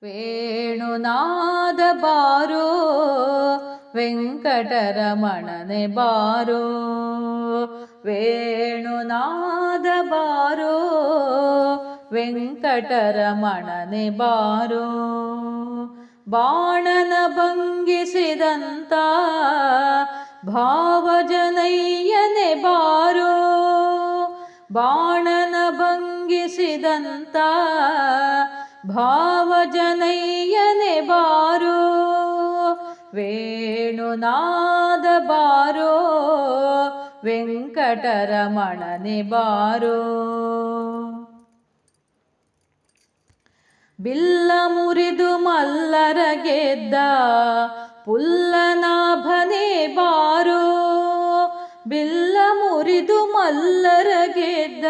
ವೇಣುನಾದ ಬಾರೋ ವೆಂಕಟರಮಣನೆ ಬಾರೋ, ವೇಣುನಾದ ಬಾರೋ ವೆಂಕಟರಮಣನೆ ಬಾರೋ. ಬಾಣನ ಭಂಗಿಸಿದಂತ ಭಾವಜನಯ್ಯನೆ ಬಾರೋ, ಬಾಣನ ಭಂಗಿಸಿದಂತ ಭಾವಜನಯ್ಯನೆ ಬಾರೋ. ವೇಣುನಾದ ಬಾರೋ ವೆಂಕಟರಮಣನೆ ಬಾರೋ. ಬಿಲ್ಲ ಮುರಿದು ಮಲ್ಲರ ಗೆದ್ದ ಪುಲ್ಲನಾಭನೆ ಬಾರೋ, ಬಿಲ್ಲ ಮುರಿದು ಮಲ್ಲರ ಗೆದ್ದ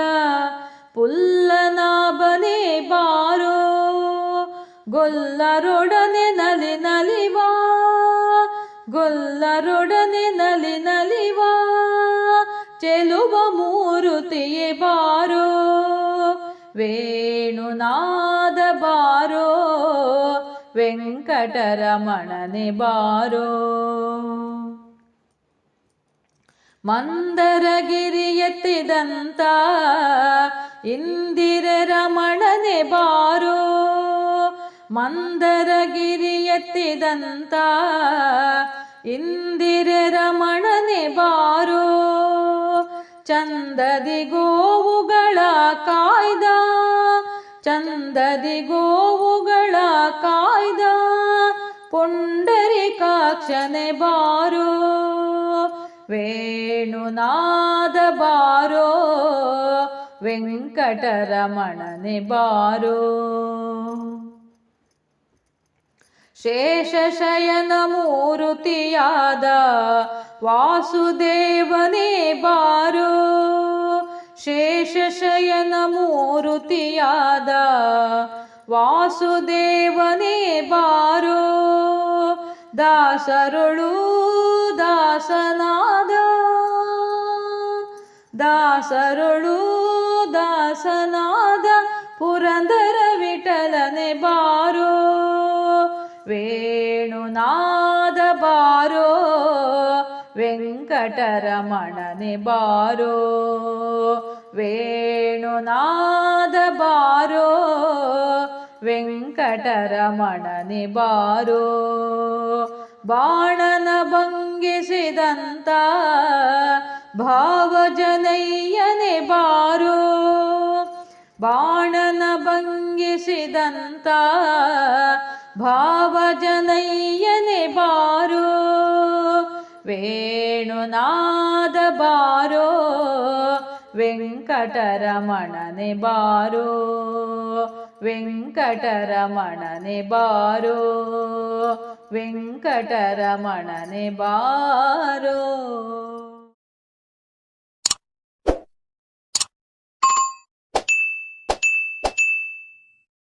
ಪುಲ್ಲನಾಭನೆ ಬಾರೋ. ಗೊಲ್ಲರೊಡನೆ ನಲಿ ನಲಿವಾ, ಗೊಲ್ಲರೊಡನೆ ನಲಿ ನಲಿವಾ ಚೆಲುವ ಮೂರುತಿಯೇ ಬಾರೋ. ವೇಣುನಾದ ಬಾರೋ ವೆಂಕಟರಮಣನೆ ಬಾರೋ. ಮಂದರಗಿರಿ ಎತ್ತಿದಂತ ಇಂದಿರೆ ರಮಣನೆ ಬಾರೋ, ಮಂದರಗಿರಿ ಎತ್ತಿದಂತ ಇಂದಿರೆ ರಮಣನೆ ಬಾರೋ. ಚಂದದಿ ಗೋವುಗಳ ಕಾಯ್ದ, ಚಂದದಿ ಗೋವುಗಳ ಕಾಯ್ದ ಪುಂಡರಿಕಾಕ್ಷನೆ ಬಾರೋ. ವೇಣುನಾದ ಬಾರೋ ವೆಂಕಟರಮಣನೆ ಬಾರೋ. ಶೇಷಶಯನ ಮೂರುತಿಯಾದ ವಾಸುದೇವನೇ ಬಾರೋ, ಶೇಷಶಯನ ಮೂರುತಿಯಾದ ವಾಸುದೇವನೇ ಬಾರೋ. ದಾಸರೊಳು ದಾಸನಾದ, ದಾಸರೊಳು ದಾಸನಾದ ಪುರಂದರ ವಿಠಲನೆ ಬಾರೋ. ವೇಣುನಾದ ಬಾರೋ ವೆಂಕಟರಮಣನೆ ಬಾರೋ, ವೇಣುನಾದ ಬಾರೋ ವೆಂಕಟರಮಣನೆ ಬಾರೋ. ಬಾಣನ ಭಂಗಿಸಿದಂತ ಭಾವಜನಯ್ಯನೆ ಬಾರೋ, ಬಾಣನ ಭಂಗಿಸಿದಂತ ಭಾವಜನಯ್ಯನೆ ಬಾರೋ. ವೇಣುನಾದ ಬಾರೋ ವೆಂಕಟರಮಣನೆ ಬಾರೋ, ವೆಂಕಟರಮಣನೆ ಬಾರೋ, ವೆಂಕಟರಮಣನೆ ಬಾರೋ.